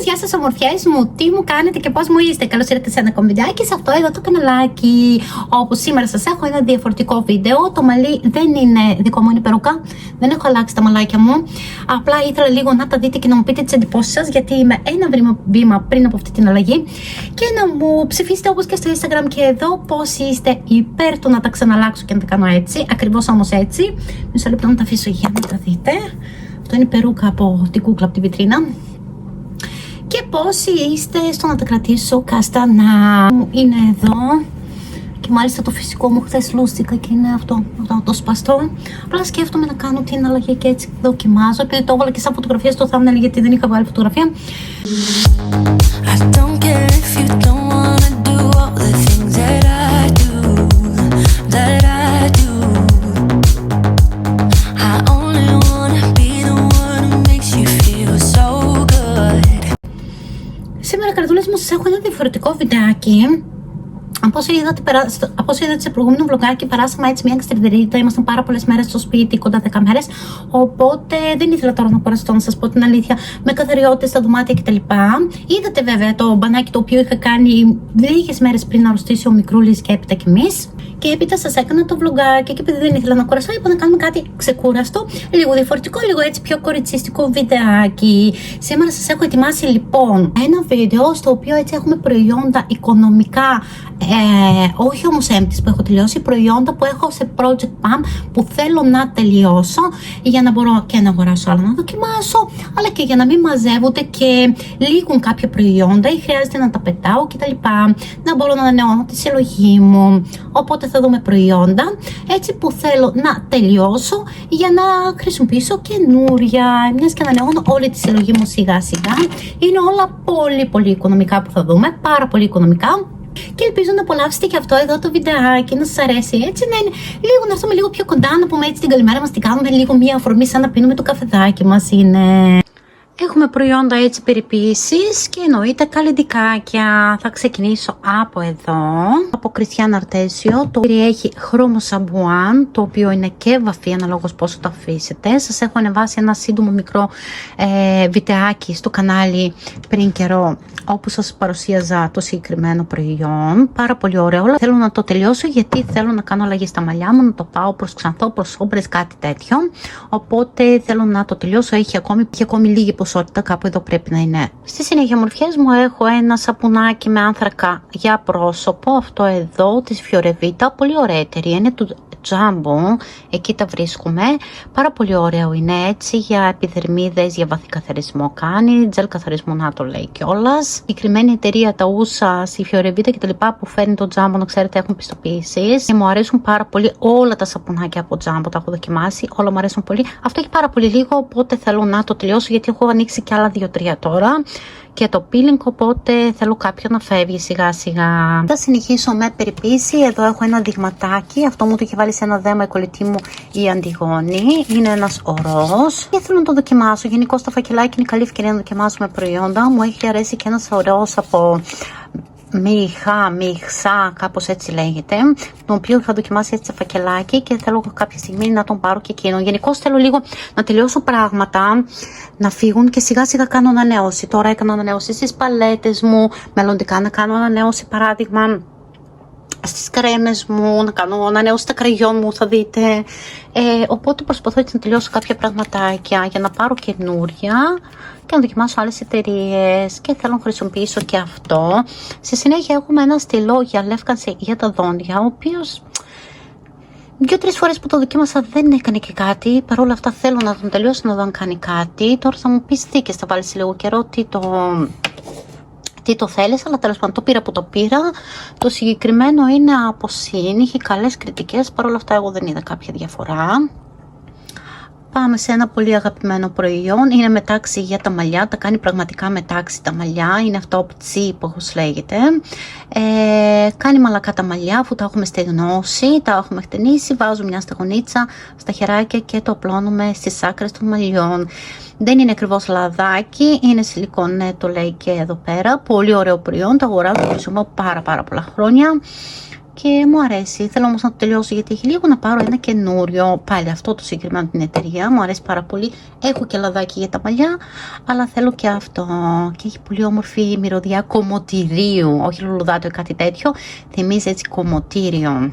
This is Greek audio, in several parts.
Γεια σας ομορφιές μου, τι μου κάνετε και πώς μου είστε? Καλώς ήρθατε σε ένα ακόμη βιντεάκι σε αυτό εδώ το καναλάκι. Όπως σήμερα σας έχω ένα διαφορετικό βίντεο. Το μαλλί δεν είναι δικό μου, είναι περούκα. Δεν έχω αλλάξει τα μαλάκια μου. Απλά ήθελα λίγο να τα δείτε και να μου πείτε τις εντυπώσεις σας, γιατί είμαι ένα βήμα πριν από αυτή την αλλαγή. Και να μου ψηφίσετε όπως και στο Instagram και εδώ πώς είστε υπέρ του να τα ξαναλλάξω και να τα κάνω έτσι. Ακριβώς όμως έτσι. Μισό λεπτό να τα αφήσω για να τα δείτε. Αυτό είναι η περούκα από την κούκλα από την βιτρίνα. Και πόσοι είστε στο να τα κρατήσω καστανά. Είναι εδώ. Και μάλιστα το φυσικό μου χθες λούστηκα και είναι αυτό το σπαστό. Απλά σκέφτομαι να κάνω την αλλαγή και έτσι δοκιμάζω. Επειδή το έβαλα και σαν φωτογραφία στο thumbnail γιατί δεν είχα βάλει φωτογραφία. Σήμερα καρδούλες μου σας έχω ένα διαφορετικό βιντεάκι. Από όσο είδατε σε προηγούμενο βλογάκι, περάσαμε έτσι μια εξτρεβερίδα. Ήμασταν πάρα πολλές μέρες στο σπίτι, κοντά 10 μέρες. Οπότε δεν ήθελα τώρα να κουραστώ, να σας πω την αλήθεια, με καθαριότητες στα δωμάτια κτλ. Είδατε βέβαια το μπανάκι το οποίο είχα κάνει λίγες μέρες πριν να αρρωστήσει ο μικρούλης και έπειτα κι εμείς. Και έπειτα σας έκανα το βλογάκι και επειδή δεν ήθελα να κουραστώ, είπα να κάνουμε κάτι ξεκούραστο, λίγο διαφορετικό, λίγο έτσι πιο κοριτσιστικό βιντεάκι. Σήμερα σας έχω ετοιμάσει λοιπόν ένα βίντεο στο οποίο έτσι έχουμε προϊόντα οικονομικά, όχι όμως έμπτης που έχω τελειώσει, προϊόντα που έχω σε project pump που θέλω να τελειώσω για να μπορώ και να αγοράσω άλλα να δοκιμάσω, αλλά και για να μην μαζεύονται και λήγουν κάποια προϊόντα ή χρειάζεται να τα πετάω κτλ. Να μπορώ να ανανεώνω τη συλλογή μου. Οπότε θα δούμε προϊόντα έτσι που θέλω να τελειώσω για να χρησιμοποιήσω καινούρια, μιας και ανανεώνω όλη τη συλλογή μου σιγά σιγά. Είναι όλα πολύ οικονομικά που θα δούμε, πάρα πολύ οικονομικά. Και ελπίζω να απολαύσετε και αυτό εδώ το βιντεάκι, να σας αρέσει έτσι, να είναι λίγο, να έρθουμε λίγο πιο κοντά, να πούμε έτσι την καλημέρα μας, την κάνουμε λίγο μια αφορμή σαν να πίνουμε το καφεδάκι μας είναι. Έχουμε προϊόντα έτσι περιποίησης και εννοείται καλλιντικάκια. Θα ξεκινήσω από εδώ, από Κριστιαν Αρτέσιο. Το περιέχει χρώμο σαμπουάν, το οποίο είναι και βαφή αναλόγως πόσο το αφήσετε. Σας έχω ανεβάσει ένα σύντομο μικρό βιντεάκι στο κανάλι πριν καιρό, όπου σας παρουσίαζα το συγκεκριμένο προϊόν. Πάρα πολύ ωραίο. Θέλω να το τελειώσω γιατί θέλω να κάνω αλλαγή στα μαλλιά μου, να το πάω προς ξανθό, προς όμπρες, κάτι τέτοιο. Οπότε θέλω να το τελειώσω. Έχει ακόμη λίγη ποσότητα, κάπου εδώ πρέπει να είναι. Στη συνέχεια μορφιές μου έχω ένα σαπουνάκι με άνθρακα για πρόσωπο. Αυτό εδώ της Fiorevita. Πολύ ωραία εταιρεία. Είναι του Jumbo. Εκεί τα βρίσκουμε. Πάρα πολύ ωραίο είναι έτσι για επιδερμίδες, για βαθύ καθαρισμό κάνει. Τζελ καθαρισμό να το λέει κιόλας. Η συγκεκριμένη εταιρεία τα ούσα, η Fiorevita και τα λοιπά που φέρνει το Jumbo, να ξέρετε, έχουν πιστοποιήσεις. Και μου αρέσουν πάρα πολύ όλα τα σαπουνάκια από Jumbo. Τα έχω δοκιμάσει. Όλα μου αρέσουν πολύ. Αυτό έχει πάρα πολύ λίγο, οπότε θέλω να το τελειώσω γιατί έχω ανοίξει και άλλα 2-3 τώρα. Και το peeling, οπότε θέλω κάποιο να φεύγει σιγά σιγά. Θα συνεχίσω με περιποίηση. Εδώ έχω ένα δειγματάκι. Αυτό μου το είχε βάλει σε ένα δέμα η κολλητή μου η Αντιγόνη. Είναι ένας ορός. Και θέλω να το δοκιμάσω. Γενικώς το φακελάκι είναι καλή ευκαιρία να δοκιμάσουμε προϊόντα. Μου έχει αρέσει και ένας ορός από μιχσά, κάπως έτσι λέγεται, τον οποίο είχα δοκιμάσει έτσι σε φακελάκι και θέλω κάποια στιγμή να τον πάρω και εκείνο. Γενικώς θέλω λίγο να τελειώσω πράγματα, να φύγουν και σιγά σιγά κάνω ανανέωση. Τώρα έκανα ανανέωση στις παλέτες μου, μελλοντικά να κάνω ανανέωση παράδειγμα στις κρέμες μου, να κάνω ανανέωση στα κραγιόν μου, θα δείτε. Οπότε προσπαθώ έτσι να τελειώσω κάποια πραγματάκια για να πάρω καινούρια και να δοκιμάσω άλλες εταιρείες και θέλω να χρησιμοποιήσω και αυτό. Στη συνέχεια έχουμε ένα στυλό για λεύκανση για τα δόντια, ο οποίος 2-3 φορές που το δοκίμασα δεν έκανε και κάτι. Παρ' όλα αυτά θέλω να τον τελειώσω, να δω αν κάνει κάτι. Τώρα θα μου πεις θήκες, θα βάλεις λίγο καιρό τι το θέλεις, αλλά τέλος πάντων το πήρα που το πήρα. Το συγκεκριμένο είναι από Shein, είχε καλές κριτικές, παρόλα αυτά εγώ δεν είδα κάποια διαφορά. Πάμε σε ένα πολύ αγαπημένο προϊόν, είναι μετάξι για τα μαλλιά, τα κάνει πραγματικά μετάξι τα μαλλιά, είναι αυτό από Cheap όπως λέγεται. Κάνει μαλακά τα μαλλιά αφού τα έχουμε στεγνώσει, τα έχουμε χτενίσει, βάζουμε μια στεγονίτσα στα χεράκια και το απλώνουμε στις άκρες των μαλλιών. Δεν είναι ακριβώς λαδάκι, είναι σιλικόνε, το λέει και εδώ πέρα. Πολύ ωραίο προϊόν, το αγοράζω, το χρησιμοποιώ πάρα πολλά χρόνια. και μου αρέσει. Θέλω όμως να το τελειώσω γιατί έχει λίγο να πάρω ένα καινούριο, πάλι αυτό το συγκεκριμένο την εταιρεία, μου αρέσει πάρα πολύ. Έχω και λαδάκι για τα μαλλιά, αλλά θέλω και αυτό. Και έχει πολύ όμορφη μυρωδιά κομμωτηρίου, όχι λουλουδάτο ή κάτι τέτοιο, θυμίζει έτσι κομμωτήριο.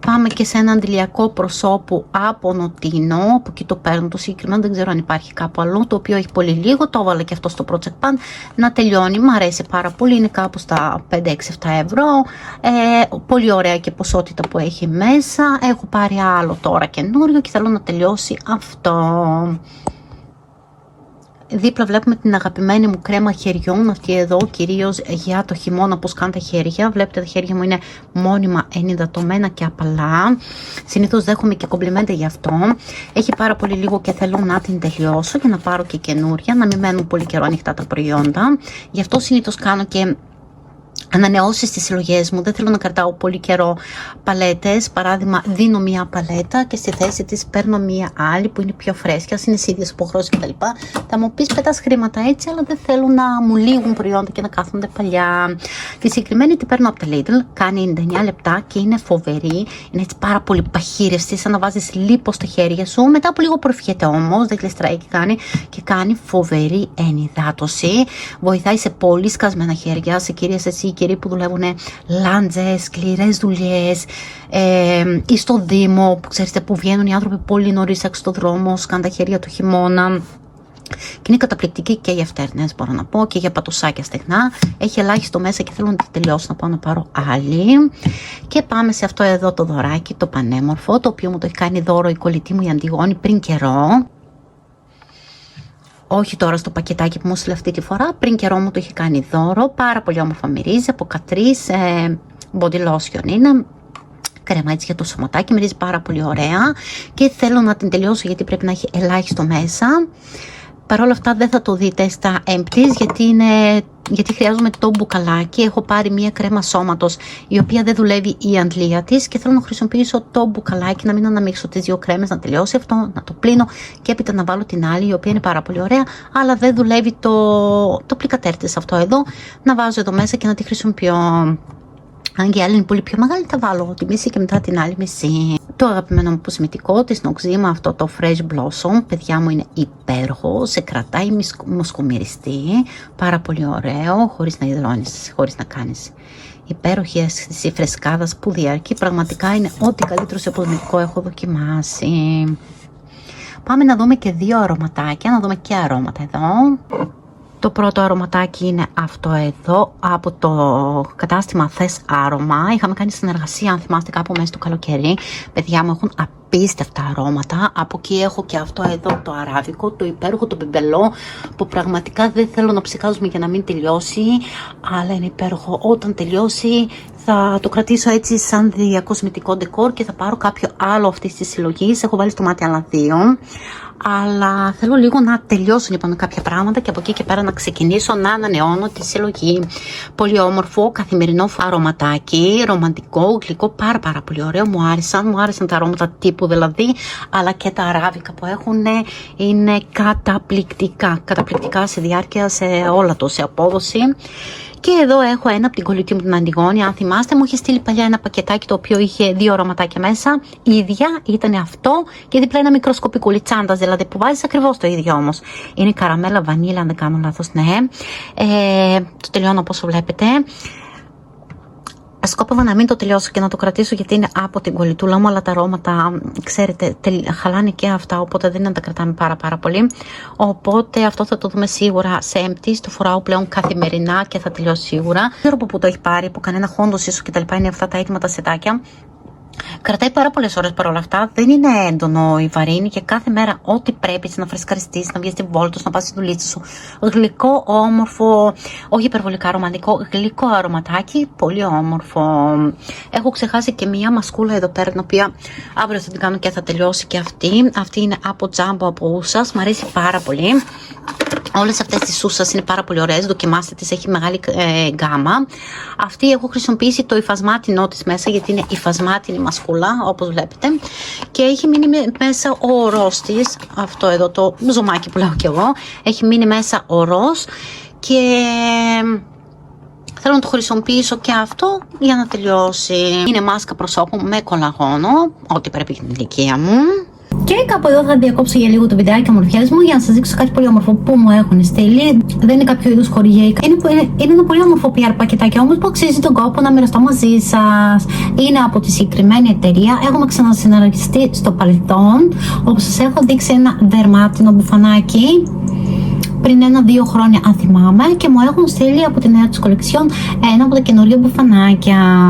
Πάμε και σε ένα αντιλιακό προσώπου από Νοτίνο, από εκεί το παίρνω το συγκεκριμένο, δεν ξέρω αν υπάρχει κάπου αλλού, το οποίο έχει πολύ λίγο, το έβαλα και αυτό στο Project Pan να τελειώνει, μου αρέσει πάρα πολύ, είναι κάπου στα 5-6-7 ευρώ, πολύ ωραία και ποσότητα που έχει μέσα, έχω πάρει άλλο τώρα καινούριο και θέλω να τελειώσει αυτό. Δίπλα βλέπουμε την αγαπημένη μου κρέμα χεριών, αυτή εδώ κυρίως για το χειμώνα, πώς κάνουν τα χέρια. Βλέπετε τα χέρια μου είναι μόνιμα ενυδατωμένα και απαλά. Συνήθως δέχομαι και κομπλιμέντα γι' αυτό. Έχει πάρα πολύ λίγο και θέλω να την τελειώσω για να πάρω και καινούρια, να μην μένουν πολύ καιρό ανοιχτά τα προϊόντα. Γι' αυτό συνήθως κάνω και ανανεώσεις στις συλλογές μου, δεν θέλω να κρατάω πολύ καιρό παλέτες. Παράδειγμα, δίνω μία παλέτα και στη θέση της παίρνω μία άλλη που είναι πιο φρέσκια, είναι στις ίδιες υποχρεώσεις κτλ. Θα μου πεις πετάς χρήματα έτσι, αλλά δεν θέλω να μου λήγουν προϊόντα και να κάθονται παλιά. Τη συγκεκριμένη την παίρνω από τα Lidl, κάνει 99 λεπτά και είναι φοβερή. Είναι έτσι πάρα πολύ παχύρευστη, σαν να βάζεις λίπο στα χέρια σου. Μετά από λίγο προφιέται όμως, δεν κλειστράει και κάνει φοβερή ενυδάτωση. Βοηθάει σε πολύ σκασμένα χέρια, σε κυρίες έτσι οι κυρίοι που δουλεύουν λάντζες, σκληρές δουλειές ή στο Δήμο, που ξέρετε που βγαίνουν οι άνθρωποι πολύ νωρίς έξω στο δρόμο, σκάνε τα χέρια του χειμώνα. Και είναι καταπληκτική και για φτέρνες, μπορώ να πω, και για πατουσάκια στεγνά. Έχει ελάχιστο μέσα και θέλω να τη τελειώσω, να πάω να πάρω άλλη. Και πάμε σε αυτό εδώ το δωράκι, το πανέμορφο, το οποίο μου το έχει κάνει δώρο η κολλητή μου η Αντιγόνη πριν καιρό. Όχι τώρα στο πακετάκι που μου έστειλε αυτή τη φορά, πριν καιρό μου το είχε κάνει δώρο. Πάρα πολύ όμορφα μυρίζει, από Catrice, body lotion είναι. Κρέμα έτσι για το σωματάκι, μυρίζει πάρα πολύ ωραία και θέλω να την τελειώσω γιατί πρέπει να έχει ελάχιστο μέσα. Παρ' όλα αυτά δεν θα το δείτε στα empties γιατί χρειάζομαι το μπουκαλάκι. Έχω πάρει μία κρέμα σώματος η οποία δεν δουλεύει η αντλία της και θέλω να χρησιμοποιήσω το μπουκαλάκι, να μην αναμίξω τις δύο κρέμες, να τελειώσει αυτό, να το πλύνω και έπειτα να βάλω την άλλη η οποία είναι πάρα πολύ ωραία, αλλά δεν δουλεύει το πλικατέρ της αυτό εδώ. Να βάζω εδώ μέσα και να τη χρησιμοποιώ. Αν και η άλλη είναι πολύ πιο μεγάλη, θα βάλω τη μισή και μετά την άλλη μισή. Το αγαπημένο μου κοσμητικό της Noxzema, αυτό το Fresh Blossom, παιδιά μου είναι υπέροχο, σε κρατάει μοσκομυριστή, πάρα πολύ ωραίο, χωρίς να υδρώνεις, χωρίς να κάνεις υπέροχη αίσθηση φρεσκάδας που διαρκεί, πραγματικά είναι ό,τι καλύτερο σε κοσμητικό έχω δοκιμάσει. Πάμε να δούμε και δύο αρωματάκια, να δούμε και αρώματα εδώ. Το πρώτο αρωματάκι είναι αυτό εδώ από το κατάστημα Θες Άρωμα. Είχαμε κάνει συνεργασία, αν θυμάστε, κάπου μέσα στο καλοκαίρι. Παιδιά μου έχουν απίστευτα αρώματα. Από εκεί έχω και αυτό εδώ το αράβικο, το υπέροχο, το μπιμπελό, που πραγματικά δεν θέλω να ψυχάζουμε για να μην τελειώσει, αλλά είναι υπέροχο. Όταν τελειώσει θα το κρατήσω έτσι σαν διακοσμητικό ντεκόρ και θα πάρω κάποιο άλλο αυτή τη συλλογή. Έχω βάλει στο μάτι άλλα δύο. Αλλά θέλω λίγο να τελειώσουν λοιπόν κάποια πράγματα και από εκεί και πέρα να ξεκινήσω να ανανεώνω τη συλλογή. Πολύ όμορφο, καθημερινό αρωματάκι, ρομαντικό, γλυκό, πάρα πολύ ωραίο. Μου άρεσαν τα αρώματα τύπου δηλαδή, αλλά και τα αράβικα που έχουν είναι καταπληκτικά σε διάρκεια, σε όλα το, σε απόδοση. Και εδώ έχω ένα από την κολλητή μου την Αντιγόνη. Αν θυμάστε, μου είχε στείλει παλιά ένα πακετάκι το οποίο είχε δύο αρωματάκια μέσα. Η ίδια ήταν αυτό και δίπλα ένα μικροσκοπικούλι τσάντας, δηλαδή που βάζεις ακριβώς το ίδιο όμως. Είναι καραμέλα βανίλα, αν δεν κάνω λάθος, ναι. Το τελειώνω όπως βλέπετε. Σκόπευα να μην το τελειώσω και να το κρατήσω γιατί είναι από την κολλητούλα μου, αλλά τα αρώματα, ξέρετε, χαλάνε και αυτά, οπότε δεν είναι να τα κρατάμε πάρα πολύ. Οπότε αυτό θα το δούμε σίγουρα σε empties, το φοράω πλέον καθημερινά και θα τελειώσει σίγουρα. Δεν ξέρω από πού το έχει πάρει, από κανένα χόντος ίσως και τα λοιπά, είναι αυτά τα έτοιμα τα σετάκια. Κρατάει πάρα πολλές ώρες παρόλα αυτά, δεν είναι έντονο η βαρύνη και κάθε μέρα ό,τι πρέπει να φρεσκαριστείς, να βγεις την βόλτα σου, να πας στη δουλίτσα σου. Γλυκό, όμορφο, όχι υπερβολικά ρομαντικό, γλυκό αρωματάκι, πολύ όμορφο. Έχω ξεχάσει και μία μασκούλα εδώ πέρα, την οποία αύριο θα την κάνω και θα τελειώσει και αυτή. Αυτή είναι από Jumbo, από Ούσας, μ' αρέσει πάρα πολύ. Όλες αυτές τις Ούσας είναι πάρα πολύ ωραίες, δοκιμάστε τις, έχει μεγάλη γκάμα. Αυτή έχω χρησιμοποιήσει το υφασμάτινό της μέσα, γιατί είναι υφασμάτινη μασκούλα, όπως βλέπετε. Και έχει μείνει μέσα ο ροζ της, αυτό εδώ το ζωμάκι που λέω κι εγώ, έχει μείνει μέσα ο ροζ και θέλω να το χρησιμοποιήσω και αυτό για να τελειώσει. Είναι μάσκα προσώπου με κολαγόνο, ό,τι πρέπει για την ηλικία μου. Και κάπου εδώ θα διακόψω για λίγο το βιντεάκι ομορφιές μου για να σας δείξω κάτι πολύ όμορφο που μου έχουν στείλει. Δεν είναι κάποιο είδους χορηγία. Είναι ένα πολύ όμορφο PR πακετάκι όμως που αξίζει τον κόπο να μοιραστώ μαζί σας. Είναι από τη συγκεκριμένη εταιρεία. Έχουμε ξανασυνεργαστεί στο παρελθόν, όπου σας έχω δείξει ένα δερμάτινο μπουφανάκι πριν 1-2 χρόνια, αν θυμάμαι, και μου έχουν στείλει από τη νέα τους κολεξιόν ένα από τα καινούργια μπουφανάκια.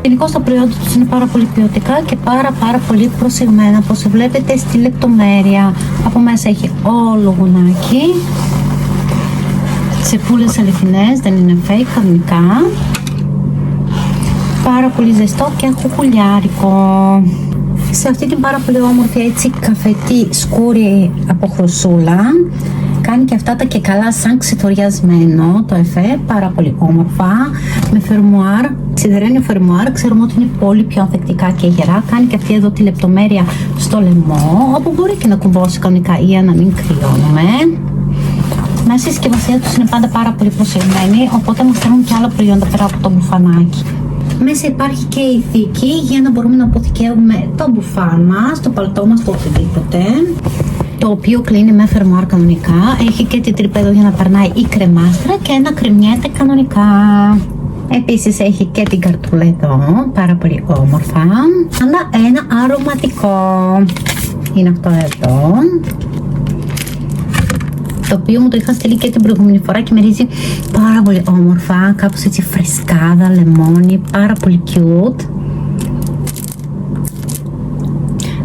Γενικώς τα προϊόντα τους είναι πάρα πολύ ποιοτικά και πάρα πολύ προσεγμένα, όπως βλέπετε στη λεπτομέρεια. Από μέσα έχει όλο γουνάκι, τσεπούλες αληθινές, δεν είναι fake, κανονικά. Πάρα πολύ ζεστό και χουχουλιάρικο. Σε αυτή την πάρα πολύ όμορφη έτσι καφετή σκούρη από χρυσούλα, κάνει και αυτά τα και καλά σαν ξετοριασμένο το εφέ, πάρα πολύ όμορφα, με φερμουάρ, σιδερένιο φερμουάρ, ξέρουμε ότι είναι πολύ πιο ανθεκτικά και γερά. Κάνει και αυτή εδώ τη λεπτομέρεια στο λαιμό, όπου μπορεί και να κουμπώσει κανονικά για να μην κρυώνουμε. Μέσα η συσκευασία τους είναι πάντα πάρα πολύ προσεγμένη, οπότε μας στέλνουν και άλλα προϊόντα πέρα από το μπουφανάκι. Μέσα υπάρχει και η θήκη για να μπορούμε να αποθηκεύουμε το μπουφάν μας, το παλτό μας, το οτιδήποτε. Το οποίο κλείνει με φερμουάρ κανονικά. Έχει και την τρυπέδο για να περνάει η κρεμάστρα και να κρεμιέται κανονικά. Επίσης έχει και την καρτούλα εδώ, πάρα πολύ όμορφα. Αλλά ένα αρωματικό. Είναι αυτό εδώ, το οποίο μου το είχα στείλει και την προηγούμενη φορά και μυρίζει πάρα πολύ όμορφα. Κάπως έτσι φρεσκάδα, λεμόνι, πάρα πολύ cute.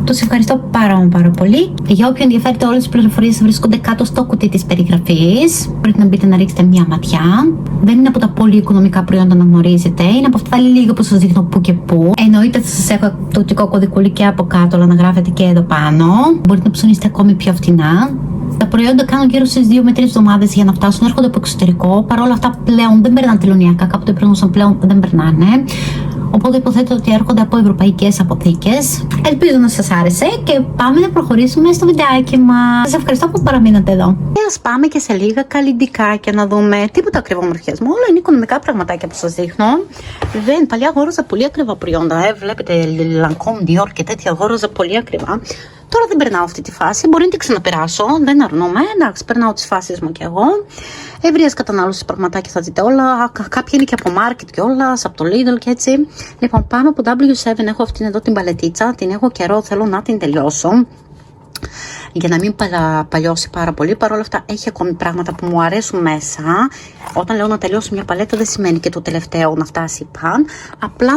Τους ευχαριστώ πάρα πολύ. Για όποιον ενδιαφέρεται, όλες τις πληροφορίες βρίσκονται κάτω στο κουτί της περιγραφής. Μπορείτε να μπείτε να ρίξετε μια ματιά. Δεν είναι από τα πολύ οικονομικά προϊόντα να γνωρίζετε. Είναι από αυτά τα λίγα που σας δείχνω που και που. Εννοείται θα σας έχω το οπτικό κωδικούλι και από κάτω, αλλά να γράφετε και εδώ πάνω. Μπορείτε να ψωνίσετε ακόμη πιο φτηνά. Τα προϊόντα κάνουν γύρω στις 2 με 3 εβδομάδες για να φτάσουν, έρχονται από εξωτερικό. Παρ' όλα αυτά πλέον δεν περνάνε τελωνιακά. Κάποτε περνούσαν, πλέον δεν περνάνε. Οπότε υποθέτω ότι έρχονται από ευρωπαϊκές αποθήκες. Ελπίζω να σας άρεσε και πάμε να προχωρήσουμε στο βιντεάκι μας. Σας ευχαριστώ που παραμείνατε εδώ. Και ας πάμε και σε λίγα καλλιντικάκια να δούμε. Τίποτα ακριβό ομορφιές μου. Όλα είναι οικονομικά πραγματάκια που σας δείχνω. Δεν, παλιά αγόραζα πολύ ακριβά προϊόντα. Βλέπετε, Lancôme, Dior και τέτοια αγόραζα πολύ ακριβά. Τώρα δεν περνάω αυτή τη φάση. Μπορεί να την ξαναπεράσω. Δεν αρνούμαι. Εντάξει, περνάω τις φάσεις μου κι εγώ. Ευρείας κατανάλωσης πραγματάκια θα δείτε όλα. Κάποια είναι και από market κιόλα, από το Lidl και έτσι. Λοιπόν, πάμε από W7. Έχω αυτήν εδώ την παλετίτσα. Την έχω καιρό. Θέλω να την τελειώσω, για να μην παλιώσει πάρα πολύ. Παρ' όλα αυτά έχει ακόμη πράγματα που μου αρέσουν μέσα. Όταν λέω να τελειώσω μια παλέτα δεν σημαίνει και το τελευταίο να φτάσει παν. Απλά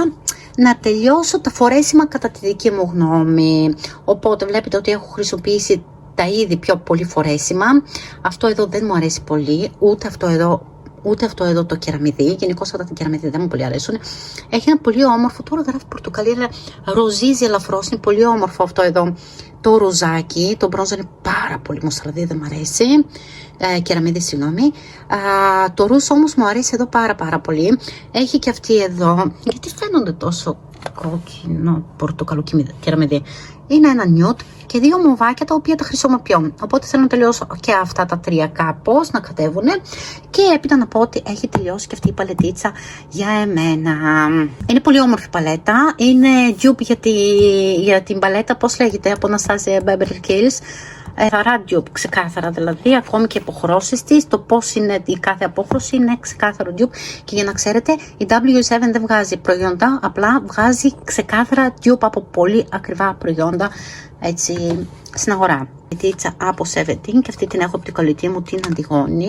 να τελειώσω τα φορέσιμα κατά τη δική μου γνώμη. Οπότε βλέπετε ότι έχω χρησιμοποιήσει τα ήδη πιο πολύ φορέσιμα. Αυτό εδώ δεν μου αρέσει πολύ, ούτε αυτό εδώ το κεραμιδί. Γενικώς αυτά τα κεραμιδί δεν μου πολύ αρέσουν. Έχει ένα πολύ όμορφο, τώρα γράφει πορτοκαλί, αλλά ροζίζει ελαφρώς. Είναι πολύ όμορφο αυτό εδώ το ροζάκι. Το μπρόζα είναι πάρα πολύ μοσχαρδί, δεν μου αρέσει. Κεραμίδι, συγγνώμη. Το ρούς όμως μου αρέσει εδώ πάρα πολύ. Έχει και αυτή εδώ. Γιατί φαίνονται τόσο κόκκινο πορτοκαλό κεραμίδι? Είναι ένα νιούτ και 2 μοβάκια τα οποία τα χρησιμοποιώ. Οπότε θέλω να τελειώσω και αυτά τα 3 κάπως να κατέβουν. Και έπειτα να πω ότι έχει τελειώσει και αυτή η παλετίτσα για εμένα. Είναι πολύ όμορφη παλέτα. Είναι dupe για την παλέτα, πώς λέγεται, από Anastasia Beverly Hills. Dupe, ξεκάθαρα δηλαδή, ακόμη και αποχρώσεις της, το πώς είναι η κάθε απόχρωση είναι ξεκάθαρο dupe. Και για να ξέρετε, η W7 δεν βγάζει προϊόντα, απλά βγάζει ξεκάθαρα dupe από πολύ ακριβά προϊόντα έτσι στην αγορά. Παλιτίτσα από 17 και αυτή την έχω από την κολλητή μου, την Αντιγόνη.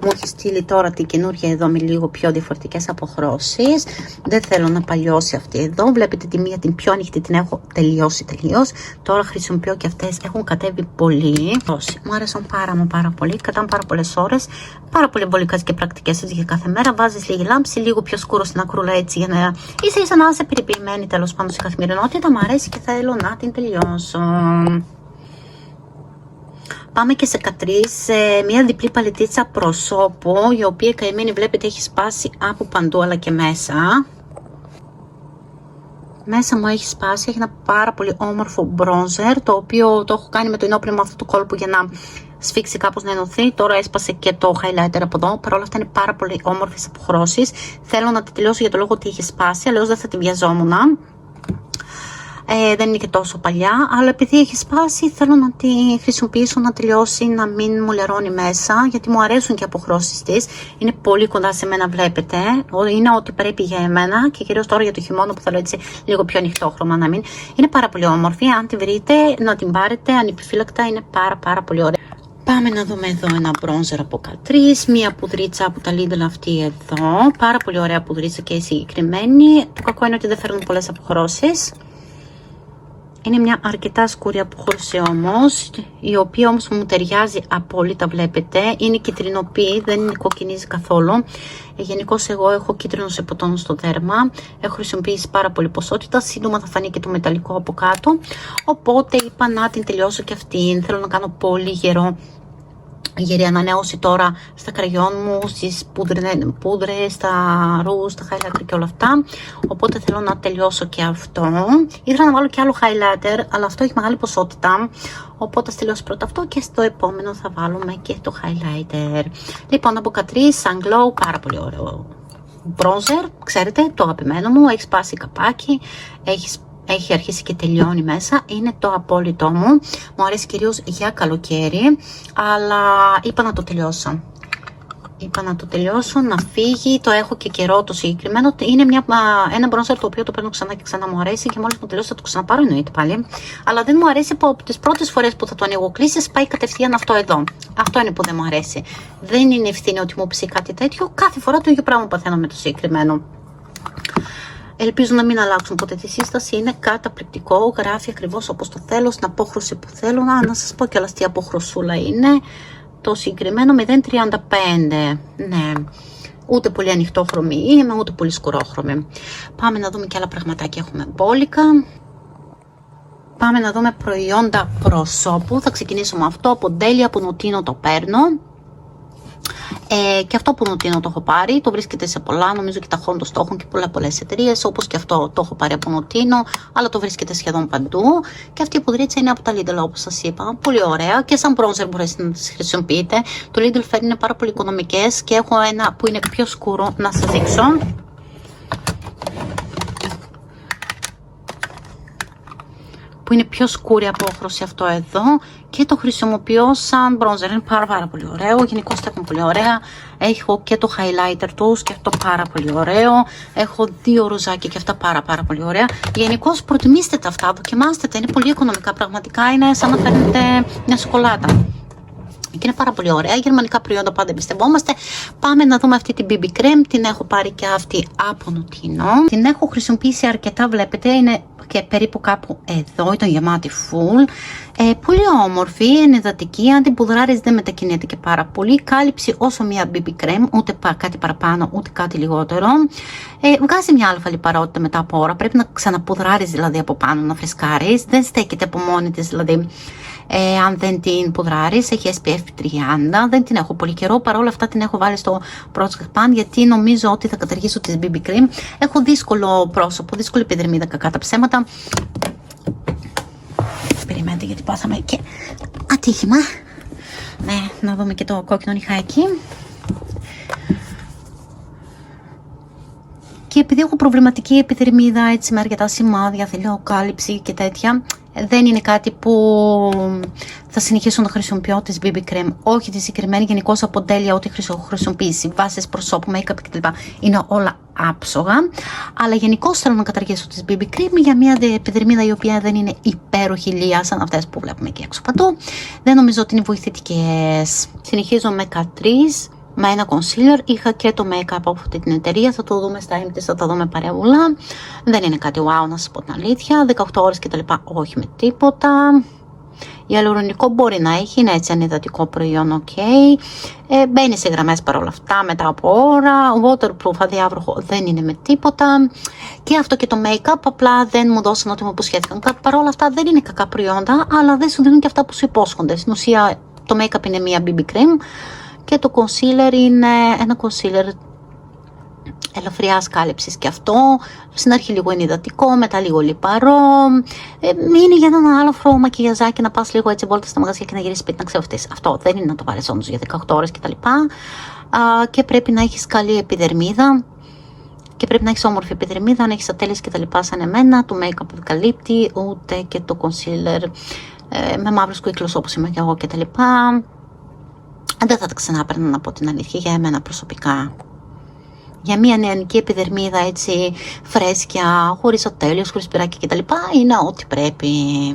Μου έχει στείλει τώρα την καινούργια εδώ με λίγο πιο διαφορετικές αποχρώσεις. Δεν θέλω να παλιώσει αυτή εδώ. Βλέπετε τη μία την πιο ανοιχτή την έχω τελειώσει τελείως. Τώρα χρησιμοποιώ και αυτές, έχουν κατέβει πολύ. Μου άρεσαν πάρα πολύ, κρατάνε πάρα πολλές ώρες. Πάρα πολύ εμπολικές και πρακτικές έτσι για κάθε μέρα. Βάζεις λίγη λάμψη, λίγο πιο σκούρο στην ακρούλα έτσι για να ίσα να είσαι περιποιημένη τέλος πάντων στην καθημερινότητα. Μου αρέσει και θέλω να την τελειώσω. Πάμε και σε Κατρίς, μια διπλή παλιτίτσα προσώπου, η οποία καημένη βλέπετε έχει σπάσει από παντού αλλά και μέσα. Μέσα μου έχει σπάσει, έχει ένα πάρα πολύ όμορφο μπρόνζερ, το οποίο το έχω κάνει με το ενόπνευμα αυτού του κόλπου για να σφίξει κάπως να ενωθεί. Τώρα έσπασε και το highlighter από εδώ, παρ' όλα αυτά είναι πάρα πολύ όμορφες αποχρώσεις. Θέλω να τη τελειώσω για το λόγο ότι έχει σπάσει, αλλιώς δεν θα την βιαζόμουν. Δεν είναι και τόσο παλιά, αλλά επειδή έχει σπάσει θέλω να τη χρησιμοποιήσω να τελειώσει, να μην μου λερώνει μέσα, γιατί μου αρέσουν και οι αποχρώσεις της. Είναι πολύ κοντά σε μένα, βλέπετε. Είναι ό,τι πρέπει για εμένα και κυρίως τώρα για το χειμώνα που θέλω έτσι λίγο πιο ανοιχτό χρώμα να μην. Είναι πάρα πολύ όμορφη, αν τη βρείτε να την πάρετε ανεπιφύλακτα, είναι πάρα πολύ ωραία. Πάμε να δούμε εδώ ένα μπρόνζερ από Κατρίς, μία πουδρίτσα από τα Lidl αυτή εδώ. Πάρα πολύ ωραία πουδρίτσα και η συγκεκριμένη. Το κακό είναι ότι δεν φέρνουν πολλές αποχρώσεις. Είναι μια αρκετά σκούρη απόχρωση όμως, η οποία όμως μου ταιριάζει απόλυτα, βλέπετε. Είναι κυτρινοπή, δεν είναι κοκκινίζει καθόλου. Γενικώς εγώ έχω κίτρινο σε ποτόνο στο δέρμα. Έχω χρησιμοποιήσει πάρα πολύ ποσότητα. Σύντομα θα φανεί και το μεταλλικό από κάτω. Οπότε είπα να την τελειώσω και αυτήν. Θέλω να κάνω πολύ γερή ανανέωση τώρα στα κραγιόν μου, στις πούδρες, στα ρούζ, στα highlighter και όλα αυτά. Οπότε θέλω να τελειώσω και αυτό. Ήθελα να βάλω και άλλο highlighter, αλλά αυτό έχει μεγάλη ποσότητα. Οπότε θα τελειώσω πρώτα αυτό και στο επόμενο θα βάλουμε και το highlighter. Λοιπόν, από Catrice Sun Glow, πάρα πολύ ωραίο bronzer. Ξέρετε, το αγαπημένο μου, έχει σπάσει καπάκι, έχει αρχίσει και τελειώνει μέσα, είναι το απόλυτό μου. Μου αρέσει κυρίως για καλοκαίρι, αλλά είπα να το τελειώσω. Να φύγει, το έχω και καιρό το συγκεκριμένο. Είναι ένα μπρόνζερ το οποίο το παίρνω ξανά και ξανά, μου αρέσει και μόλις μου τελειώσει θα το ξαναπάρω, εννοείται πάλι. Αλλά δεν μου αρέσει από τις πρώτες φορές που θα το ανοίγω κλείσεις, πάει κατευθείαν αυτό εδώ. Αυτό είναι που δεν μου αρέσει. Δεν είναι ευθύνη ότι μου ψήσει κάτι τέτοιο, κάθε φορά το ίδιο πράγμα παθαίνω με το συγκεκριμένο. Ελπίζω να μην αλλάξουν ποτέ τη σύσταση. Είναι καταπληκτικό. Γράφει ακριβώς όπως το θέλω, στην απόχρωση που θέλω. Να σας πω κιόλας τι αποχρωσούλα είναι. Το συγκεκριμένο 0,35. Ναι. Ούτε πολύ ανοιχτό χρωμή είμαι, ούτε πολύ σκουρόχρωμη. Πάμε να δούμε και άλλα πραγματάκια. Έχουμε μπόλικα. Πάμε να δούμε προϊόντα προσώπου. Θα ξεκινήσω με αυτό. Από Ντέλια, από Νουτίνο το παίρνω. Και αυτό που Νουτίνο το έχω πάρει, το βρίσκεται σε πολλά, νομίζω και τα Hondos το έχουν και πολλές εταιρείες, όπως και αυτό το έχω πάρει από Νουτίνο, αλλά το βρίσκεται σχεδόν παντού. Και αυτή η πουδρίτσα είναι από τα Lidl, όπως σας είπα, πολύ ωραία και σαν bronzer μπορείτε να τις χρησιμοποιείτε. Το Lidl φέρνει είναι πάρα πολύ οικονομικές και έχω ένα που είναι πιο σκούρο, να σας δείξω. Που είναι πιο σκούρη απόχρωση αυτό εδώ και το χρησιμοποιώ σαν bronzer. Είναι πάρα πολύ ωραίο. Γενικώς τα έχουν πολύ ωραία. Έχω και το highlighter τους και αυτό πάρα πολύ ωραίο. Έχω δύο ρουζάκια και αυτά πάρα πολύ ωραία. Γενικώς προτιμήστε τα αυτά, δοκιμάστε τα. Είναι πολύ οικονομικά, πραγματικά είναι σαν να φέρνετε μια σοκολάτα. Και είναι πάρα πολύ ωραία. Γερμανικά προϊόντα πάντα εμπιστευόμαστε. Πάμε να δούμε αυτή την BB Cream. Την έχω πάρει και αυτή από Νουτίνο. Την έχω χρησιμοποιήσει αρκετά, βλέπετε. Είναι και περίπου κάπου εδώ, ήταν γεμάτη full. Πολύ όμορφη, ενυδατική. Αν την πουδράρεις δεν μετακινείται και πάρα πολύ. Κάλυψη όσο μια BB Cream, ούτε κάτι παραπάνω, ούτε κάτι λιγότερο. Βγάζει μια αλφα λιπαρότητα μετά από ώρα. Πρέπει να ξαναπουδράρεις δηλαδή από πάνω, να φρεσκάρεις. Δεν στέκεται από μόνη της δηλαδή. Αν δεν την πουδράρεις, έχει SPF 30, δεν την έχω πολύ καιρό, παρόλα αυτά την έχω βάλει στο Project Pan γιατί νομίζω ότι θα καταργήσω τις BB Cream. Έχω δύσκολο πρόσωπο, δύσκολη επιδερμίδα, κακά τα ψέματα. Περιμένετε γιατί πάθαμε και ατύχημα. Ναι, να δούμε και το κόκκινο νυχάκι. Και επειδή έχω προβληματική επιδερμίδα, έτσι με αρκετά σημάδια, θέλω κάλυψη και τέτοια, Δεν είναι κάτι που θα συνεχίσω να χρησιμοποιώ τις BB Cream. Όχι τη συγκεκριμένη, γενικώς από τέλεια ό,τι έχω χρησιμοποιήσει, βάσεις προσώπου, make-up κτλ. Είναι όλα άψογα. Αλλά γενικώς θέλω να καταργήσω τις BB Cream για μια επιδερμίδα η οποία δεν είναι υπέροχη λία σαν αυτές που βλέπουμε εκεί έξω παντού. Δεν νομίζω ότι είναι βοηθητικές. Συνεχίζω με Catrice. Με ένα concealer, είχα και το make-up από αυτή την εταιρεία, θα το δούμε στα έμπτες, θα τα δούμε παρεούλα. Δεν είναι κάτι wow, να σας πω την αλήθεια, 18 ώρες και τα λοιπά, όχι με τίποτα. Ιαλουρονικό μπορεί να έχει, είναι έτσι ανυδατικό προϊόν, ok. Μπαίνει σε γραμμές παρόλα αυτά μετά από ώρα, waterproof, αδιάβροχο, δεν είναι με τίποτα. Και αυτό και το make-up, απλά δεν μου δώσαν ό,τι μου υποσχέθηκαν. Παρόλα αυτά δεν είναι κακά προϊόντα, αλλά δεν σου δίνουν και αυτά που σου υπόσχονται. Στην ουσία το make-up είναι μία BB cream. Και το concealer είναι ένα concealer ελαφριάς κάλυψης και αυτό. Στην αρχή λίγο είναι υδατικό, μετά λίγο λιπαρό. Είναι για έναν αλαφρό μακιγιαζάκι να πας λίγο έτσι βόλτα στα μαγαζιά και να γυρίσεις σπίτι να ξεφτείς. Αυτό δεν είναι να το πάρεις όντως για 18 ώρες κτλ. Και πρέπει να έχεις καλή επιδερμίδα. Και πρέπει να έχεις όμορφη επιδερμίδα, αν έχεις ατέλειες και τα λοιπά σαν εμένα. Το make-up δεν καλύπτει, ούτε και το concealer με μαύρους κύκλους όπως είμαι και εγώ κτλ. Δεν θα τα ξανάπαιρνα, να πω την αλήθεια, για εμένα προσωπικά. Για μια νεανική επιδερμίδα έτσι φρέσκια, χωρίς ατέλειες, χωρίς πυράκια κτλ. Είναι ό,τι πρέπει.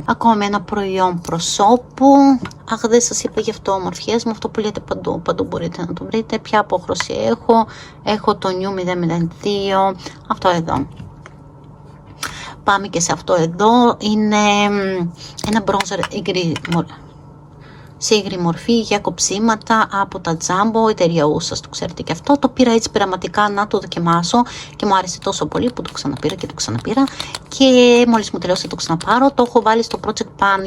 Ακόμη ένα προϊόν προσώπου. Αχ, δεν σας είπα γι' αυτό ομορφιές μου, αυτό που λέτε παντού. Παντού μπορείτε να το βρείτε. Ποια απόχρωση έχω. Έχω το New 002. Αυτό εδώ. Πάμε και σε αυτό εδώ. Είναι ένα bronzer σε υγρή μορφή για κοψίματα από τα Jumbo, εταιρεία Ούσας, το ξέρετε και αυτό. Το πήρα έτσι πειραματικά να το δοκιμάσω και μου άρεσε τόσο πολύ που το ξαναπήρα και το ξαναπήρα. Και μόλις μου τελειώσει το ξαναπάρω, το έχω βάλει στο Project Pan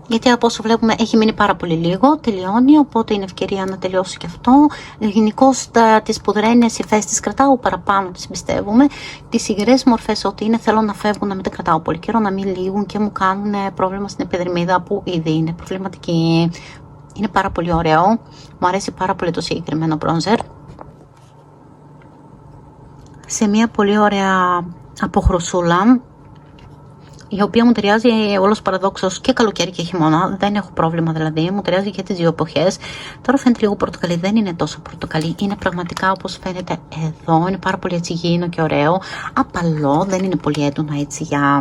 γιατί από όσο βλέπουμε έχει μείνει πάρα πολύ λίγο, τελειώνει, οπότε είναι ευκαιρία να τελειώσει και αυτό. Γενικώς τις πουδρένιες υφές τις κρατάω παραπάνω, τις εμπιστεύομαι. Τις υγρές μορφές ό,τι είναι θέλω να φεύγουν, να μην τα κρατάω πολύ καιρό, να μην λήγουν και μου κάνουν πρόβλημα στην επιδερμίδα που ήδη είναι προβληματική. Είναι πάρα πολύ ωραίο, μου αρέσει πάρα πολύ το συγκεκριμένο bronzer. Σε μια πολύ ωραία αποχρωσούλα, η οποία μου ταιριάζει όλος παραδόξως και καλοκαίρι και χειμώνα. Δεν έχω πρόβλημα δηλαδή, μου ταιριάζει και τις δύο εποχές. Τώρα φαίνεται λίγο πορτοκαλί, δεν είναι τόσο πορτοκαλί. Είναι πραγματικά όπως φαίνεται εδώ, είναι πάρα πολύ έτσι γήινο και ωραίο. Απαλό, δεν είναι πολύ έντονο έτσι για...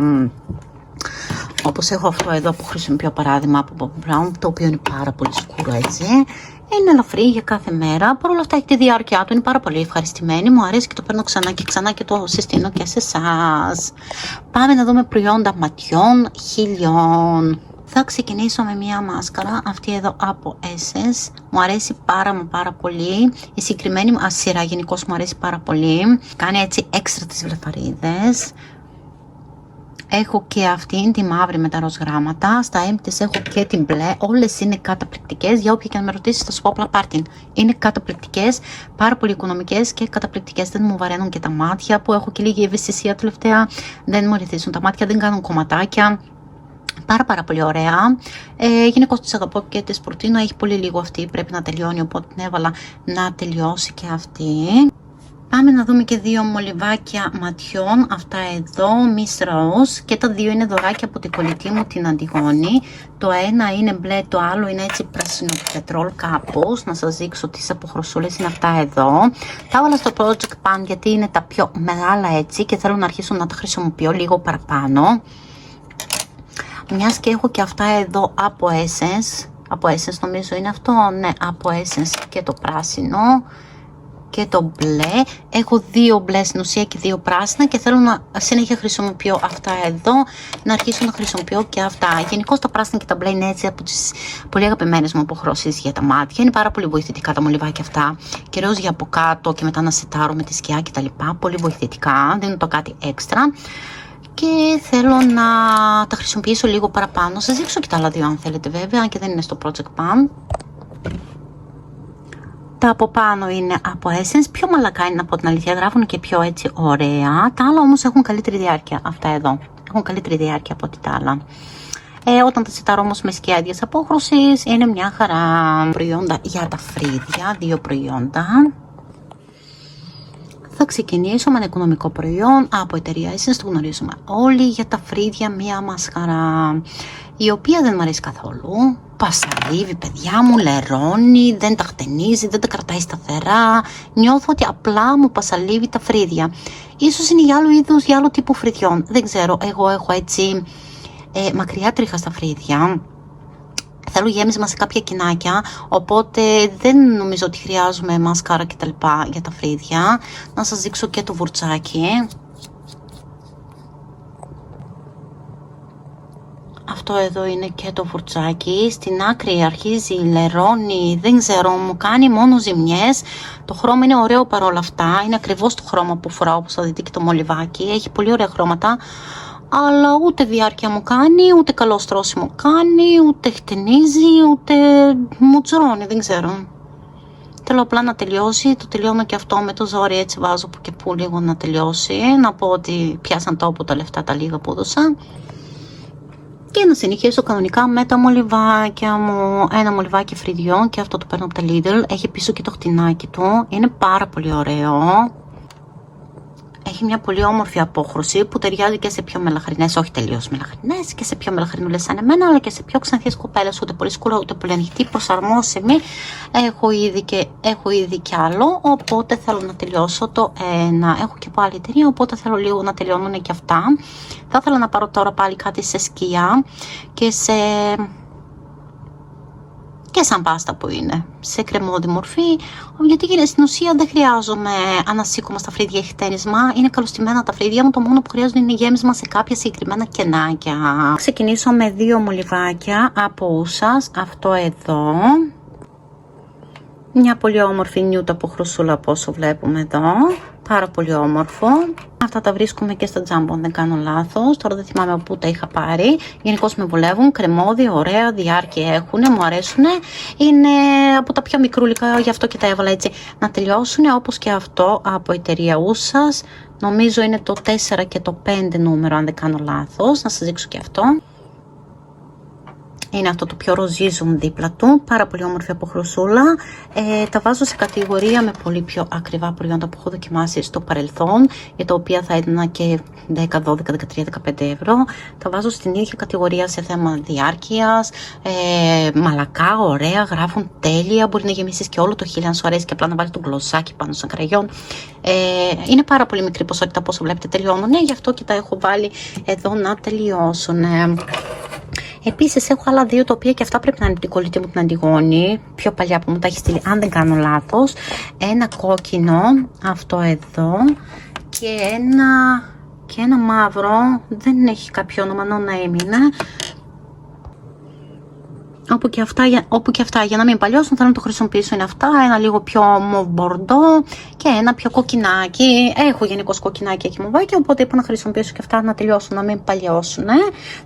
Όπως έχω αυτό εδώ που χρησιμοποιώ παράδειγμα από Bobbi Brown, το οποίο είναι πάρα πολύ σκούρο έτσι. Είναι ελαφρύ για κάθε μέρα, παρ' όλα αυτά έχει τη διάρκεια του, είναι πάρα πολύ ευχαριστημένη, μου αρέσει και το παίρνω ξανά και ξανά και το συστήνω και σε εσάς. Πάμε να δούμε προϊόντα ματιών, χείλιων. Θα ξεκινήσω με μια μάσκαρα, αυτή εδώ από Essence, μου αρέσει πάρα πολύ, η συγκεκριμένη σειρά γενικώς μου αρέσει πάρα πολύ, κάνει έτσι έξτρα τις βλεφαρίδες. Έχω και αυτήν τη μαύρη με τα ροζ γράμματα, στα έμπτες έχω και την μπλε, όλες είναι καταπληκτικές, για όποια και αν με ρωτήσεις θα σου πω απλά πάρτιν. Είναι καταπληκτικές, πάρα πολύ οικονομικές και καταπληκτικές, δεν μου βαραίνουν και τα μάτια που έχω και λίγη ευαισθησία τελευταία, δεν μου ρυθίζουν τα μάτια, δεν κάνουν κομματάκια. Πάρα πολύ ωραία. Γενικώς τις αγαπώ και τις προτείνω, έχει πολύ λίγο αυτή, πρέπει να τελειώνει, οπότε την έβαλα να τελειώσει και αυτή. Πάμε να δούμε και δύο μολυβάκια ματιών, αυτά εδώ, Miss Rose, και τα δύο είναι δωράκια από την κολλητή μου την Αντιγόνη. Το ένα είναι μπλε, το άλλο είναι έτσι πράσινο πετρόλ κάπως. Να σας δείξω τις αποχρωσούλες είναι αυτά εδώ. Τα έβαλα στο Project Pan γιατί είναι τα πιο μεγάλα έτσι και θέλω να αρχίσω να τα χρησιμοποιώ λίγο παραπάνω. Μιας και έχω και αυτά εδώ από Essence. Από Essence νομίζω είναι αυτό, ναι, από Essence και το πράσινο και το μπλε. Έχω δύο μπλε στην ουσία και δύο πράσινα και θέλω να συνέχεια χρησιμοποιώ αυτά εδώ, να αρχίσω να χρησιμοποιώ και αυτά. Γενικώς τα πράσινα και τα μπλε είναι έτσι από τις πολύ αγαπημένες μου αποχρώσεις για τα μάτια. Είναι πάρα πολύ βοηθητικά τα μολυβάκια αυτά, κυρίως για από κάτω και μετά να σετάρω με τη σκιά και τα λοιπά. Πολύ βοηθητικά, δίνω το κάτι έξτρα. Και θέλω να τα χρησιμοποιήσω λίγο παραπάνω. Σας δείξω και τα άλλα δύο αν θέλετε βέβαια, αν και δεν είναι στο Project Pan. Τα από πάνω είναι από Essence, πιο μαλακά είναι από την αλήθεια, γράφουν και πιο έτσι ωραία. Τα άλλα όμως έχουν καλύτερη διάρκεια, αυτά εδώ. Έχουν καλύτερη διάρκεια από ό,τι τα άλλα. Όταν τα σετάρω όμως με σκιά ίδιας απόχρωσης, είναι μια χαρά. Προϊόντα για τα φρύδια, δύο προϊόντα. θα ξεκινήσω με ένα οικονομικό προϊόν από εταιρεία Essence, το γνωρίζουμε όλοι, για τα φρύδια, μία μασκαρά, η οποία δεν μου αρέσει καθόλου. Πασαλίβει, παιδιά μου, λερώνει, δεν τα χτενίζει, δεν τα κρατάει σταθερά. Νιώθω ότι απλά μου πασαλίβει τα φρύδια. Ίσως είναι για άλλο είδους, για άλλο τύπου φρυδιών. Δεν ξέρω, εγώ έχω έτσι μακριά τρίχα στα φρύδια. Θέλω γέμισμα σε κάποια κοινάκια, οπότε δεν νομίζω ότι χρειάζομαι μασκάρα κτλ. Για τα φρύδια. Να σας δείξω και το βουρτσάκι. Αυτό εδώ είναι και το βουρτσάκι. Στην άκρη αρχίζει, λερώνει, δεν ξέρω, μου κάνει μόνο ζημιές. Το χρώμα είναι ωραίο παρόλα αυτά. Είναι ακριβώς το χρώμα που φοράω, όπως θα δείτε και το μολυβάκι. Έχει πολύ ωραία χρώματα. Αλλά ούτε διάρκεια μου κάνει, ούτε καλό στρώσιμο κάνει, ούτε χτενίζει, ούτε μου τζρώνει, δεν ξέρω. Θέλω απλά να τελειώσει, το τελειώνω και αυτό με το ζόρι, έτσι βάζω που και που λίγο να τελειώσει. Να πω ότι πιάσαν τόπο τα λεφτά τα λίγα που έδωσα. Και να συνεχίσω κανονικά με τα μολυβάκια μου. Ένα μολυβάκι φρυδιών και αυτό το παίρνω από τα Lidl. Έχει πίσω και το χτινάκι του. Είναι πάρα πολύ ωραίο. Έχει μια πολύ όμορφη απόχρωση που ταιριάζει και σε πιο μελαχρινές, όχι τελείως μελαχρινές, και σε πιο μελαχρινούλες σαν εμένα, αλλά και σε πιο ξανθιές κοπέλες, ούτε πολύ σκούρα ούτε πολύ ανοιχτή, προσαρμόσιμη. Έχω ήδη κι άλλο, οπότε θέλω να τελειώσω το ένα. Έχω και από άλλη εταιρεία, οπότε θέλω λίγο να τελειώνουν και αυτά. Θα ήθελα να πάρω τώρα πάλι κάτι σε σκιά και σαν πάστα που είναι, σε κρεμόδι μορφή, γιατί στην ουσία δεν χρειάζομαι ανασύκωμα στα φρύδια ή χτένισμα, είναι καλωστημένα τα φρύδια μου, το μόνο που χρειάζονται είναι γέμισμα σε κάποια συγκεκριμένα κενάκια. Ξεκινήσω με δύο μολυβάκια από ούσας, αυτό εδώ, μια πολύ όμορφη νιούτα από χρυσούλα από όσο βλέπουμε εδώ, πάρα πολύ όμορφο. Αυτά τα βρίσκουμε και στα Jumbo, αν δεν κάνω λάθος. Τώρα δεν θυμάμαι από πού τα είχα πάρει. Γενικώς με βολεύουν, κρεμόδι, ωραία, διάρκεια έχουν, μου αρέσουν. Είναι από τα πιο μικρούλικα, γι' αυτό και τα έβαλα έτσι να τελειώσουν. Όπως και αυτό από εταιρεία Ούσας. Νομίζω είναι το 4 και το 5 νούμερο, αν δεν κάνω λάθος. Να σας δείξω και αυτό. Είναι αυτό το πιο ροζίζουμ δίπλα του, πάρα πολύ όμορφη από χρυσούλα. Τα βάζω σε κατηγορία με πολύ πιο ακριβά προϊόντα που έχω δοκιμάσει στο παρελθόν, για τα οποία θα έδινα και 10, 12, 13, 15 ευρώ. Τα βάζω στην ίδια κατηγορία σε θέμα διάρκειας, μαλακά, ωραία, γράφουν τέλεια. Μπορεί να γεμίσεις και όλο το χείλη αν σου αρέσει και απλά να βάλεις το γλωσσάκι πάνω σαν κραγιόν. Είναι πάρα πολύ μικρή ποσότητα, όσο βλέπετε τελειώνουν, γι' αυτό και τα έχω βάλει εδώ να τελειώσουν. Επίσης έχω άλλα δύο, τα οποία και αυτά πρέπει να είναι την κολλητή μου την Αντιγόνη, πιο παλιά που μου τα έχει στείλει, αν δεν κάνω λάθος. Ένα κόκκινο, αυτό εδώ, και ένα μαύρο, δεν έχει κάποιο όνομα, no name είναι. Όπου και αυτά για να μην παλιώσουν θέλω να το χρησιμοποιήσω, είναι αυτά, ένα λίγο πιο μοβ μπορντό και ένα πιο κοκκινάκι. Έχω γενικώς κοκκινάκι και μοβάκι, οπότε είπα να χρησιμοποιήσω και αυτά να τελειώσουν, να μην παλιώσουν.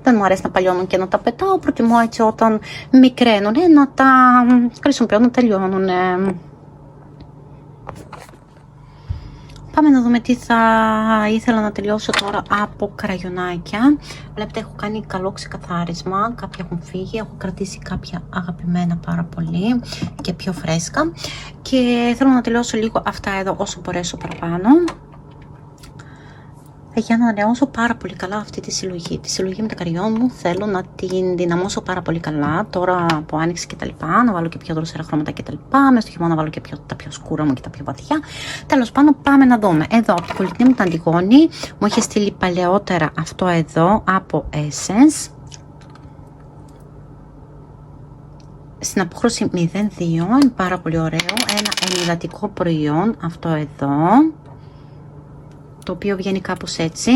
Δεν μου αρέσει να παλιώνουν και να τα πετάω, προτιμώ έτσι όταν μικραίνουν να τα χρησιμοποιώ να τελειώνουν. Πάμε να δούμε τι θα ήθελα να τελειώσω τώρα από κραγιονάκια. Βλέπετε έχω κάνει καλό ξεκαθάρισμα, κάποια έχουν φύγει, έχω κρατήσει κάποια αγαπημένα πάρα πολύ και πιο φρέσκα. Και θέλω να τελειώσω λίγο αυτά εδώ όσο μπορέσω παραπάνω. Για να ανανεώσω πάρα πολύ καλά αυτή τη συλλογή. Τη συλλογή με τα καριών μου θέλω να την δυναμώσω πάρα πολύ καλά. Τώρα από άνοιξη και τα λοιπά, να βάλω και πιο δροσερά χρώματα και τα λοιπά. Μέσα στο χειμώνα να βάλω και τα πιο σκούρα μου και τα πιο βαθιά. Τέλος πάντων, πάμε να δούμε. Εδώ από την κολλητή μου την Αντιγόνη μου είχε στείλει παλαιότερα αυτό εδώ από Essence. Στην απόχρωση 02, είναι πάρα πολύ ωραίο. Ένα ενυδατικό προϊόν, αυτό εδώ, το οποίο βγαίνει κάπως έτσι.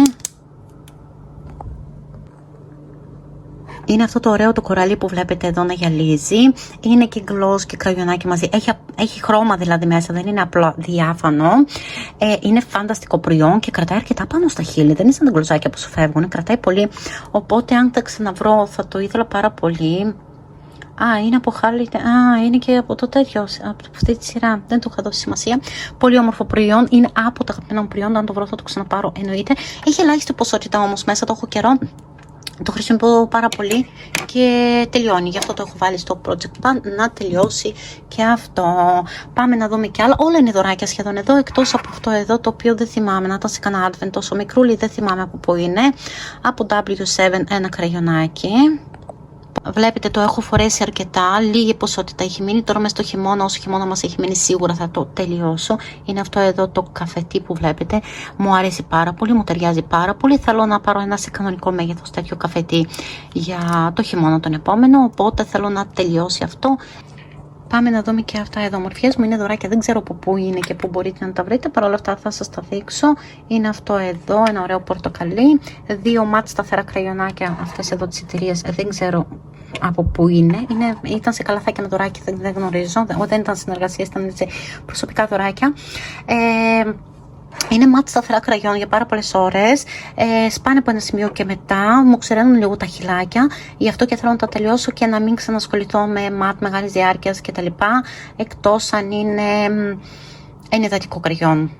Είναι αυτό το ωραίο το κοραλί που βλέπετε εδώ να γυαλίζει. Είναι και γκλός και κραγιονάκι μαζί. Έχει χρώμα δηλαδή μέσα, δεν είναι απλά διάφανο. Είναι φανταστικό προϊόν και κρατάει αρκετά πάνω στα χείλη. Δεν είναι σαν τα γκλωζάκια που σου φεύγουν, κρατάει πολύ. Οπότε αν τα ξαναβρω θα το ήθελα πάρα πολύ. Είναι από χάλι, είναι και από το τέτοιο, από αυτή τη σειρά. Δεν του είχα δώσει σημασία. Πολύ όμορφο προϊόν. Είναι από τα αγαπημένα μου προϊόντα. Αν το βρω θα το ξαναπάρω, εννοείται. Έχει ελάχιστη ποσότητα όμως μέσα, το έχω καιρό Το χρησιμοποιώ πάρα πολύ και τελειώνει. Γι' αυτό το έχω βάλει στο project pan να τελειώσει και αυτό. Πάμε να δούμε κι άλλα. Όλα είναι δωράκια σχεδόν εδώ, εκτός από αυτό εδώ το οποίο δεν θυμάμαι. Να ήταν σε κανένα advent τόσο μικρούλι, δεν θυμάμαι από πού είναι. Από W7 ένα κραγιονάκι. Βλέπετε το έχω φορέσει αρκετά, λίγη ποσότητα έχει μείνει. Τώρα μέσα στο χειμώνα, όσο χειμώνα μας έχει μείνει σίγουρα θα το τελειώσω. Είναι αυτό εδώ το καφετί που βλέπετε. Μου αρέσει πάρα πολύ, μου ταιριάζει πάρα πολύ. Θέλω να πάρω ένα σε κανονικό μέγεθος τέτοιο καφετί για το χειμώνα τον επόμενο. Οπότε θέλω να τελειώσει αυτό. Πάμε να δούμε και αυτά εδώ, μορφιές μου. Είναι δωράκια, δεν ξέρω από πού είναι και πού μπορείτε να τα βρείτε. Παρ' όλα αυτά θα σας τα δείξω. Είναι αυτό εδώ, ένα ωραίο πορτοκαλί. 2 ματ σταθερά κραγιονάκια, αυτές εδώ τις εταιρείες. Δεν ξέρω από πού είναι. Ήταν σε καλαθάκια με δωράκια, δεν γνωρίζω. Δεν ήταν συνεργασία, ήταν προσωπικά δωράκια. Είναι ματ σταθερά κραγιόν για πάρα πολλές ώρες. Σπάνε από ένα σημείο και μετά. Μου ξεραίνουν λίγο τα χυλάκια. Γι' αυτό και θέλω να τα τελειώσω και να μην ξανασχοληθώ με ματ μεγάλης διάρκειας κτλ. Εκτός αν είναι ενυδατικό κραγιόν.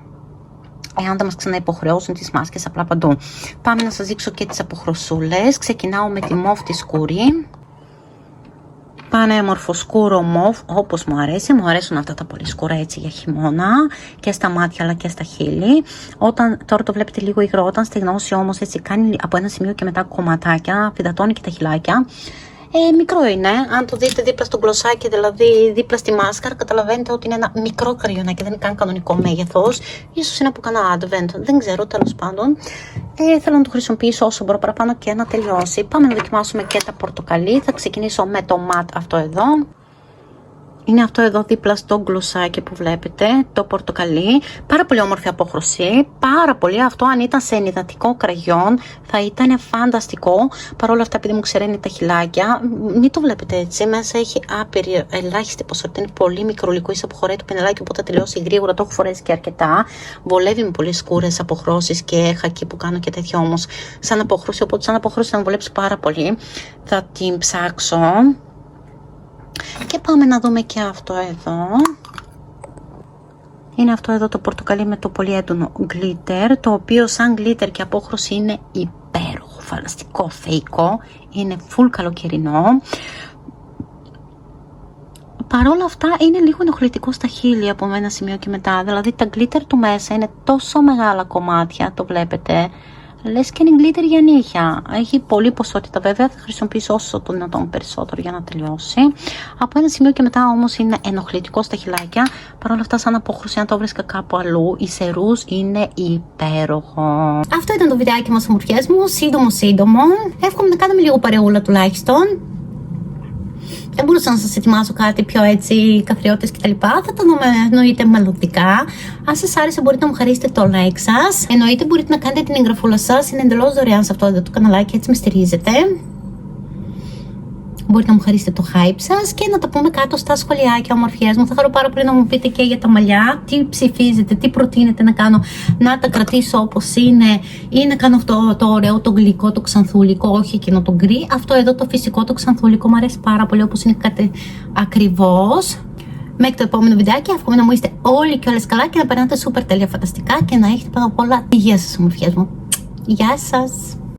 Εάν δεν μας ξαναυποχρεώσουν τις μάσκες απλά παντού. Πάμε να σας δείξω και τις αποχρωσούλες. Ξεκινάω με τη μόφ τη σκούρη. Πανέμορφο σκούρο μοβ, όπως μου αρέσει. Μου αρέσουν αυτά τα πολύ σκούρα έτσι για χειμώνα και στα μάτια αλλά και στα χείλη. Τώρα το βλέπετε λίγο υγρό, όταν στεγνώσει όμως έτσι κάνει από ένα σημείο και μετά κομματάκια, φυδατώνει και τα χειλάκια. Μικρό είναι, αν το δείτε δίπλα στο γκλωσσάκι, δηλαδή δίπλα στη μάσκαρα, καταλαβαίνετε ότι είναι ένα μικρό κραγιονάκι, δεν είναι καν κανονικό μέγεθος. Ίσως είναι από κανένα advent, δεν ξέρω, τέλος πάντων. Θέλω να το χρησιμοποιήσω όσο μπορώ παραπάνω και να τελειώσει. Πάμε να δοκιμάσουμε και τα πορτοκαλί. Θα ξεκινήσω με το matte αυτό εδώ. Είναι αυτό εδώ δίπλα στο γκλωσσάκι που βλέπετε, το πορτοκαλί. Πάρα πολύ όμορφη απόχρωση. Πάρα πολύ. Αυτό αν ήταν σε ενυδατικό κραγιόν θα ήταν φανταστικό. Παρ' όλα αυτά, επειδή μου ξεραίνει τα χυλάκια, μην το βλέπετε έτσι. Μέσα έχει άπειρη, ελάχιστη ποσότητα. Είναι πολύ μικρολικό. Είσαι αποχωράει το πινελάκι, οπότε θα τελειώσει γρήγορα. Το έχω φορέσει και αρκετά. Βολεύει με πολλές σκούρες αποχρώσεις και χακί που κάνω και τέτοιο όμως. Σαν απόχρωση, οπότε σαν απόχρωση θα μου βολέψει πάρα πολύ. Θα την ψάξω. Και πάμε να δούμε και αυτό εδώ. Είναι αυτό εδώ το πορτοκαλί με το πολύ έντονο glitter, το οποίο σαν glitter και απόχρωση είναι υπέροχο, φανταστικό, θεϊκό. Είναι full καλοκαιρινό. Παρ' όλα αυτά είναι λίγο ενοχλητικό στα χείλη από ένα σημείο και μετά. Δηλαδή τα glitter του μέσα είναι τόσο μεγάλα κομμάτια, το βλέπετε. Λες και είναι glitter για νύχια. Έχει πολλή ποσότητα βέβαια. Θα χρησιμοποιήσω όσο το δυνατόν περισσότερο για να τελειώσει. Από ένα σημείο και μετά όμως είναι ενοχλητικό στα χυλάκια. Παρ' όλα αυτά, σαν απόχρωση, αν το βρίσκα κάπου αλλού, οι σερούς είναι υπέροχο. Αυτό ήταν το βιντεάκι μας, ομορφιές μου. Σύντομο. Εύχομαι να κάνουμε λίγο παρεούλα τουλάχιστον. Δεν μπορούσα να σας ετοιμάσω κάτι πιο έτσι καθριώτες κτλ. Θα το δούμε εννοείται μελλοντικά. Αν σας άρεσε μπορείτε να μου χαρίσετε το like σας. Εννοείται μπορείτε να κάνετε την εγγραφούλα σας. Είναι εντελώς δωρεάν σε αυτό εδώ το καναλάκι, έτσι με στηρίζετε. Μπορείτε να μου χαρίσετε το hype σας και να τα πούμε κάτω στα σχολιάκια, ομορφιές μου. Θα χαρώ πάρα πολύ να μου πείτε και για τα μαλλιά. Τι ψηφίζετε, τι προτείνετε να κάνω. Να τα κρατήσω όπως είναι ή να κάνω αυτό το ωραίο, το γλυκό, το ξανθούλικο, όχι εκείνο το γκρι. Αυτό εδώ το φυσικό, το ξανθούλικο μου αρέσει πάρα πολύ όπως είναι κάτι ακριβώς. Μέχρι το επόμενο βιντεάκι, εύχομαι να μου είστε όλοι και όλες καλά και να περνάτε σούπερ τέλεια φανταστικά και να έχετε πάνω απ' όλα υγεία σας, ομορφιές μου. Γεια σας!